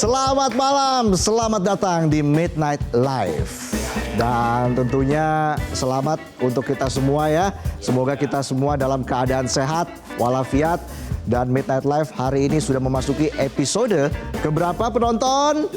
Selamat malam, selamat datang di Midnight Live. Dan tentunya selamat untuk kita semua ya. Semoga kita semua dalam keadaan sehat, walafiat. Dan Midnight Live hari ini sudah memasuki episode keberapa penonton?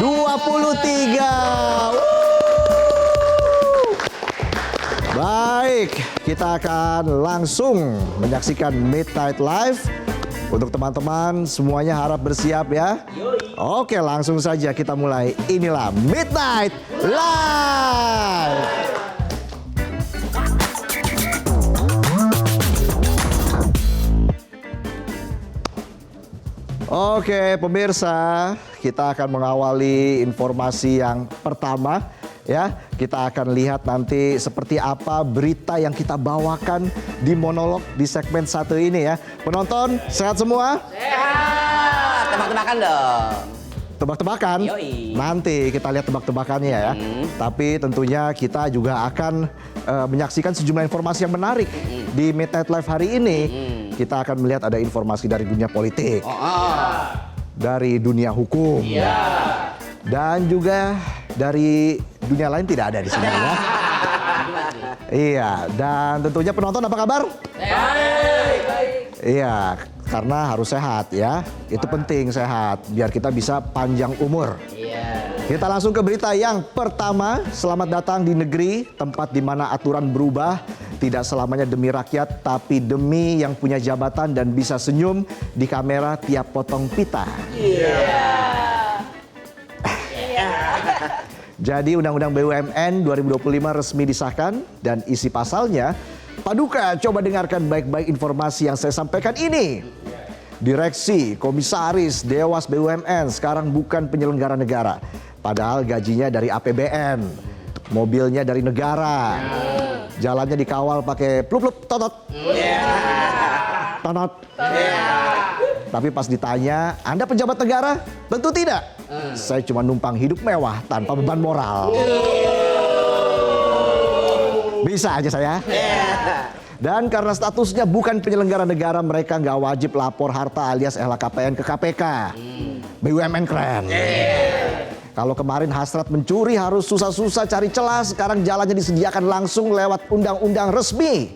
23. 23. Baik, kita akan langsung menyaksikan Midnight Live. Untuk teman-teman semuanya harap bersiap ya. Oke, langsung saja kita mulai. Inilah Midnight Live. Oke, pemirsa, kita akan mengawali informasi yang pertama. Ya, kita akan lihat nanti seperti apa berita yang kita bawakan di monolog di segmen satu ini ya. Penonton, sehat semua? Sehat. Tebak-tebakan dong. Tebak-tebakan? Yoi. Nanti kita lihat tebak-tebakannya ya. Tapi tentunya kita juga akan menyaksikan sejumlah informasi yang menarik di Midnight Live hari ini. Kita akan melihat ada informasi dari dunia politik, dari dunia hukum, dan juga dari dunia lain tidak ada di sini ya. Iya, dan tentunya penonton apa kabar? Iya, karena harus sehat ya. Itu penting sehat biar kita bisa panjang umur. Kita langsung ke berita yang pertama. Selamat datang di negeri tempat di mana aturan berubah. Tidak selamanya demi rakyat, tapi demi yang punya jabatan dan bisa senyum di kamera tiap potong pita. Jadi Undang-Undang BUMN 2025 resmi disahkan dan isi pasalnya, Paduka coba dengarkan baik-baik informasi yang saya sampaikan ini. Direksi, komisaris, dewas BUMN sekarang bukan penyelenggara negara. Padahal gajinya dari APBN, mobilnya dari negara, jalannya dikawal pakai plup-plup totot. Totot. Tapi pas ditanya, Anda pejabat negara? Tentu tidak. Saya cuma numpang hidup mewah tanpa beban moral. Bisa aja saya. Dan karena statusnya bukan penyelenggara negara, mereka nggak wajib lapor harta alias LHKPN ke KPK. BUMN keren. Kalau kemarin hasrat mencuri harus susah-susah cari celah, sekarang jalannya disediakan langsung lewat undang-undang resmi.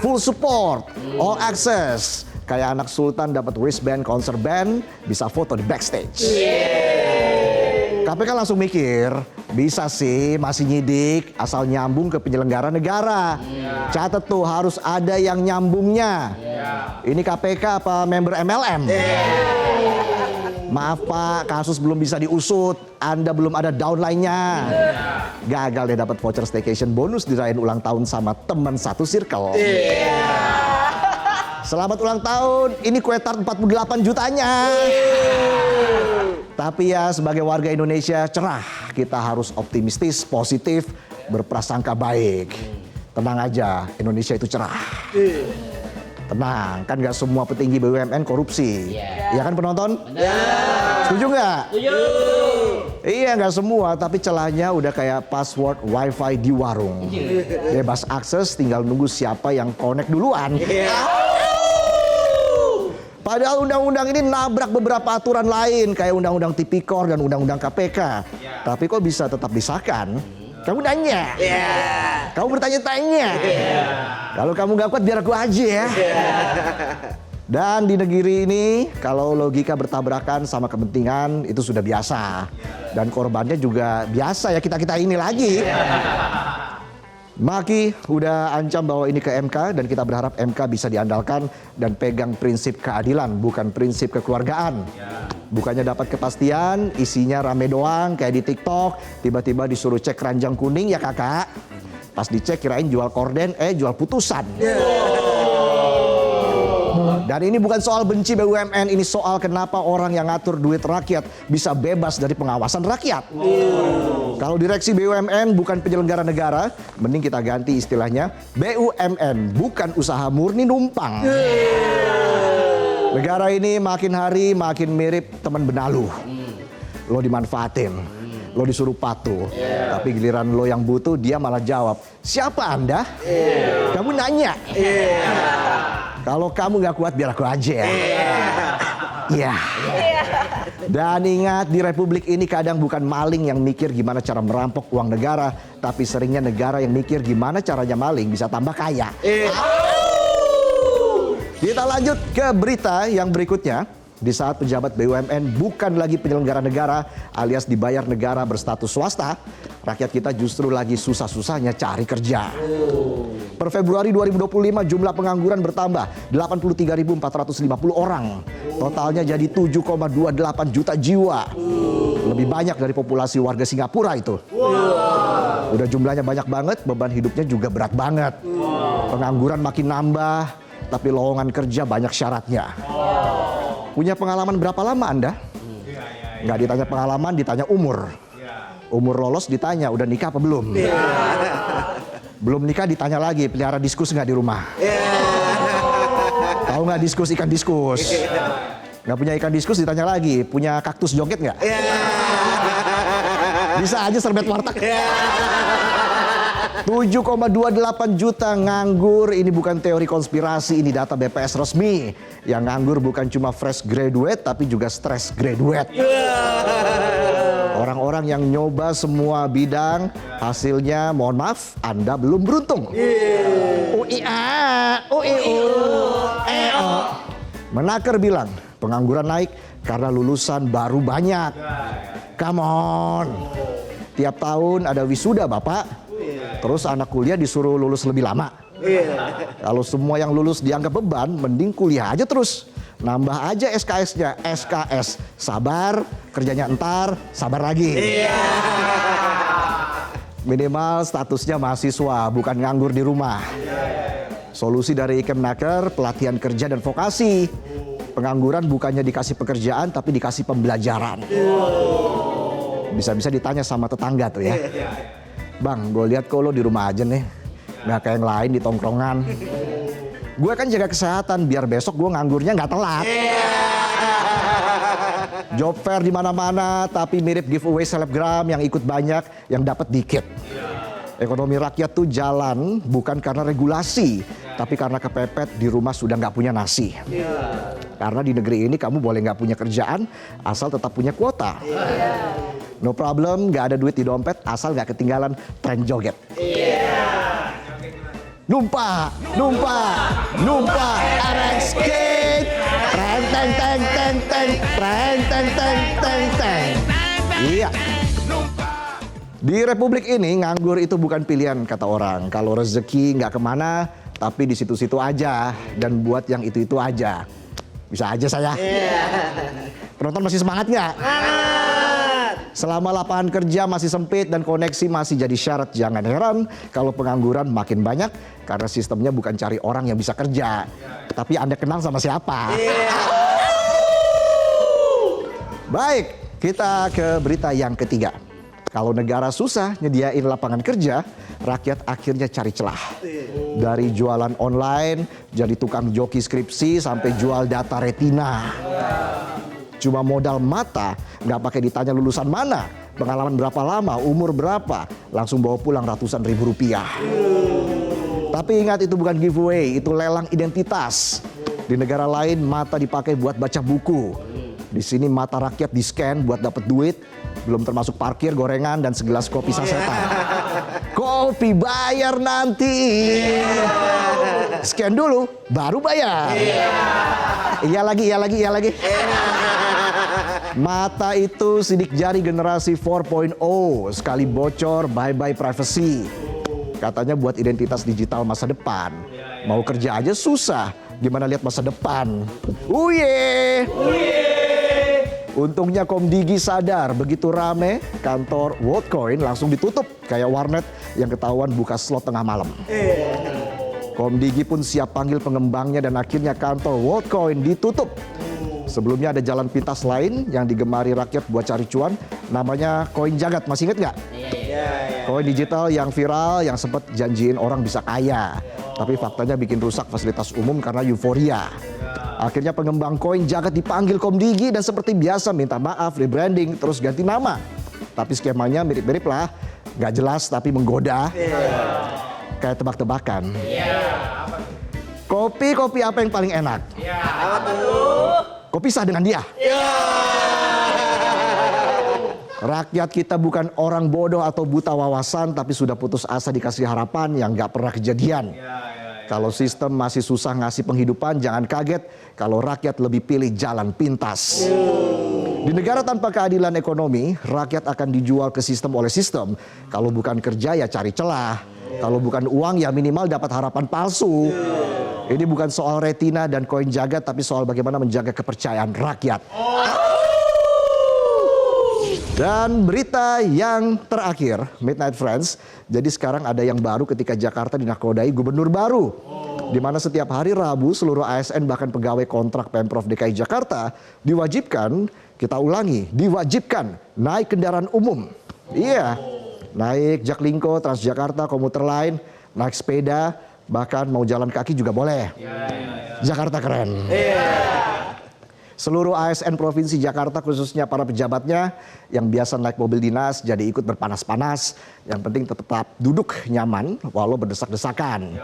Full support, all access. Kayak anak sultan dapat wristband konser band, bisa foto di backstage. KPK langsung mikir, bisa sih masih nyidik asal nyambung ke penyelenggara negara. Catat tuh harus ada yang nyambungnya. Ini KPK apa member MLM? Maaf Pak, kasus belum bisa diusut. Anda belum ada downline-nya. Gagal deh dapat voucher staycation bonus dirayain ulang tahun sama teman satu circle. Selamat ulang tahun, ini kue tart 48 jutanya. Tapi ya sebagai warga Indonesia cerah, kita harus optimistis, positif, berprasangka baik. Tenang aja, Indonesia itu cerah. Tenang, kan gak semua petinggi BUMN korupsi. Iya kan penonton? Setuju nggak? Setuju. Iya nggak semua, tapi celahnya udah kayak password wifi di warung. Bebas akses, tinggal nunggu siapa yang connect duluan. Padahal undang-undang ini nabrak beberapa aturan lain kayak undang-undang tipikor dan undang-undang KPK. Tapi kok bisa tetap disahkan? Kamu nanya. Kamu bertanya-tanya. Kalau kamu gak kuat biar aku aja ya. Dan di negeri ini kalau logika bertabrakan sama kepentingan itu sudah biasa. Dan korbannya juga biasa ya kita-kita ini lagi. Maki udah ancam bawa ini ke MK dan kita berharap MK bisa diandalkan dan pegang prinsip keadilan bukan prinsip kekeluargaan. Bukannya dapat kepastian, isinya rame doang kayak di TikTok, tiba-tiba disuruh cek keranjang kuning ya kakak. Pas dicek kirain jual korden, jual putusan. Dan ini bukan soal benci BUMN, ini soal kenapa orang yang ngatur duit rakyat bisa bebas dari pengawasan rakyat. Kalau direksi BUMN bukan penyelenggara negara, mending kita ganti istilahnya BUMN, bukan usaha murni numpang. Negara ini makin hari makin mirip teman benalu. Lo dimanfaatin, lo disuruh patuh, tapi giliran lo yang butuh dia malah jawab, siapa Anda? Kamu nanya. Kalau kamu nggak kuat biar aku aja ya. Iya. Dan ingat, di republik ini kadang bukan maling yang mikir gimana cara merampok uang negara, tapi seringnya negara yang mikir gimana caranya maling bisa tambah kaya. Kita lanjut ke berita yang berikutnya. Di saat pejabat BUMN bukan lagi penyelenggara negara alias dibayar negara berstatus swasta, rakyat kita justru lagi susah-susahnya cari kerja. Per Februari 2025 jumlah pengangguran bertambah 83.450 orang. Totalnya jadi 7,28 juta jiwa. Lebih banyak dari populasi warga Singapura itu. Udah jumlahnya banyak banget, beban hidupnya juga berat banget. Pengangguran makin nambah, tapi lowongan kerja banyak syaratnya. Punya pengalaman berapa lama Anda? Nggak ditanya pengalaman, ditanya umur. Umur lolos ditanya, udah nikah apa belum? Belum nikah ditanya lagi, pelihara diskus nggak di rumah? Tahu nggak diskus, ikan diskus? Nggak punya ikan diskus ditanya lagi, punya kaktus joget nggak? Bisa aja serbet warteg. 7,28 juta nganggur, ini bukan teori konspirasi, ini data BPS resmi. Yang nganggur bukan cuma fresh graduate, tapi juga stress graduate. Orang-orang yang nyoba semua bidang, hasilnya mohon maaf, Anda belum beruntung. Menaker bilang, pengangguran naik karena lulusan baru banyak. Come on. Tiap tahun ada wisuda Bapak. Terus anak kuliah disuruh lulus lebih lama. Kalau semua yang lulus dianggap beban, mending kuliah aja terus. Nambah aja SKS-nya, SKS. Sabar, kerjanya entar, sabar lagi. Minimal statusnya mahasiswa, bukan nganggur di rumah. Solusi dari Kemnaker, pelatihan kerja dan vokasi. Pengangguran bukannya dikasih pekerjaan, tapi dikasih pembelajaran. Bisa-bisa ditanya sama tetangga tuh ya. Bang, gue lihat kok lo di rumah aja nih, nggak kayak yang lain di tongkrongan. Gue kan jaga kesehatan biar besok gue nganggurnya nggak telat. Job fair di mana-mana, tapi mirip giveaway selebgram yang ikut banyak, yang dapat dikit. Ekonomi rakyat tuh jalan bukan karena regulasi, tapi karena kepepet di rumah sudah nggak punya nasi. Karena di negeri ini kamu boleh nggak punya kerjaan, asal tetap punya kuota. No problem, nggak ada duit di dompet, asal nggak ketinggalan tren joget. Numpa, RX Kid. Teng teng teng teng teng, teng teng teng teng teng. Iya. Di republik ini nganggur itu bukan pilihan kata orang. Kalau rezeki nggak kemana, tapi di situ-situ aja dan buat yang itu-itu aja. Bisa aja saya. Penonton masih semangat nggak? Selama lapangan kerja masih sempit dan koneksi masih jadi syarat, jangan heran kalau pengangguran makin banyak karena sistemnya bukan cari orang yang bisa kerja, tapi Anda kenal sama siapa. Baik, kita ke berita yang ketiga. Kalau negara susah nyediain lapangan kerja, rakyat akhirnya cari celah. Dari jualan online, jadi tukang joki skripsi, sampai jual data retina. Cuma modal mata, nggak pakai ditanya lulusan mana, pengalaman berapa lama, umur berapa, langsung bawa pulang ratusan ribu rupiah. Tapi ingat, itu bukan giveaway, itu lelang identitas. Di negara lain mata dipakai buat baca buku. Di sini mata rakyat di-scan buat dapat duit, belum termasuk parkir, gorengan, dan segelas kopi sasetan. Kopi bayar nanti. Scan dulu, baru bayar. Iya lagi. Mata itu sidik jari generasi 4.0. Sekali bocor, bye-bye privacy. Katanya buat identitas digital masa depan. Mau kerja aja susah, gimana lihat masa depan? Untungnya Komdigi sadar, begitu rame kantor WorldCoin langsung ditutup kayak warnet yang ketahuan buka slot tengah malam. Komdigi pun siap panggil pengembangnya dan akhirnya kantor WorldCoin ditutup. Sebelumnya ada jalan pintas lain yang digemari rakyat buat cari cuan, namanya Koin Jagat, masih inget nggak? Koin digital yang viral, yang sempat janjiin orang bisa kaya. Tapi faktanya bikin rusak fasilitas umum karena euforia. Akhirnya pengembang Koin Jagat dipanggil Komdigi dan seperti biasa minta maaf, rebranding, terus ganti nama. Tapi skemanya mirip-mirip lah, nggak jelas tapi menggoda. Kayak tebak-tebakan. Kopi apa yang paling enak? Kopi sah dengan dia. Rakyat kita bukan orang bodoh atau buta wawasan, tapi sudah putus asa dikasih harapan yang gak pernah kejadian. Kalau sistem masih susah ngasih penghidupan, jangan kaget kalau rakyat lebih pilih jalan pintas. Di negara tanpa keadilan ekonomi, rakyat akan dijual ke sistem oleh sistem. Kalau bukan kerja ya cari celah. Kalau bukan uang ya minimal dapat harapan palsu. Ini bukan soal retina dan koin jagat, tapi soal bagaimana menjaga kepercayaan rakyat. Dan berita yang terakhir, Midnight Friends. Jadi sekarang ada yang baru ketika Jakarta dinakodai gubernur baru. Di mana setiap hari Rabu seluruh ASN bahkan pegawai kontrak Pemprov DKI Jakarta diwajibkan, kita ulangi, diwajibkan naik kendaraan umum. Iya, naik Jaklingko, Transjakarta, komuter lain, naik sepeda, bahkan mau jalan kaki juga boleh. Jakarta keren. Seluruh ASN Provinsi Jakarta khususnya para pejabatnya yang biasa naik mobil dinas jadi ikut berpanas-panas. Yang penting tetap duduk nyaman walau berdesak-desakan.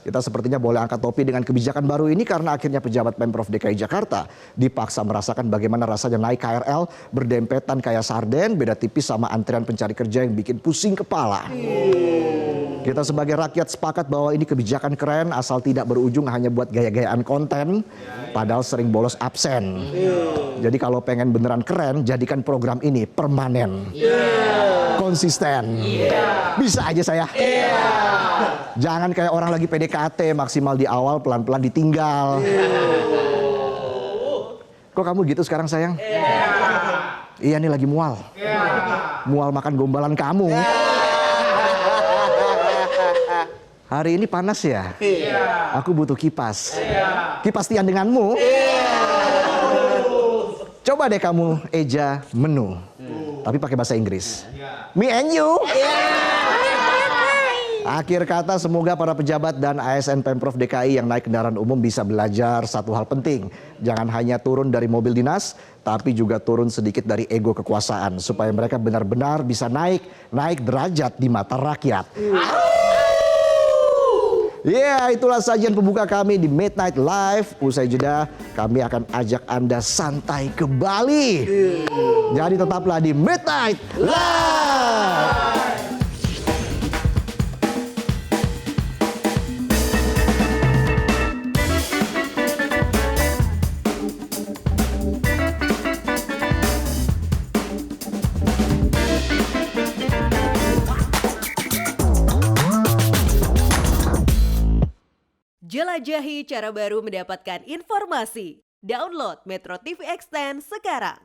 Kita sepertinya boleh angkat topi dengan kebijakan baru ini karena akhirnya pejabat Pemprov DKI Jakarta dipaksa merasakan bagaimana rasanya naik KRL berdempetan kayak sarden, beda tipis sama antrian pencari kerja yang bikin pusing kepala. Kita sebagai rakyat sepakat bahwa ini kebijakan keren asal tidak berujung hanya buat gaya-gayaan konten, padahal sering bolos absen. Jadi kalau pengen beneran keren, jadikan program ini permanen, konsisten. Bisa aja saya. Jangan kayak orang lagi PDKT, maksimal di awal, pelan-pelan ditinggal. Kok kamu gitu sekarang sayang? Iya nih lagi mual. Mual makan gombalan kamu. Hari ini panas ya? Aku butuh kipas. Kipas Tian denganmu. Coba deh kamu eja menu. Tapi pakai bahasa Inggris. Me and you. Akhir kata semoga para pejabat dan ASN Pemprov DKI yang naik kendaraan umum bisa belajar satu hal penting. Jangan hanya turun dari mobil dinas, tapi juga turun sedikit dari ego kekuasaan. Supaya mereka benar-benar bisa naik derajat di mata rakyat. Ya, itulah sajian pembuka kami di Midnight Live. Usai jeda, kami akan ajak Anda santai ke Bali. Jadi tetaplah di Midnight Live. Jelajahi cara baru mendapatkan informasi. Download Metro TV Extend sekarang.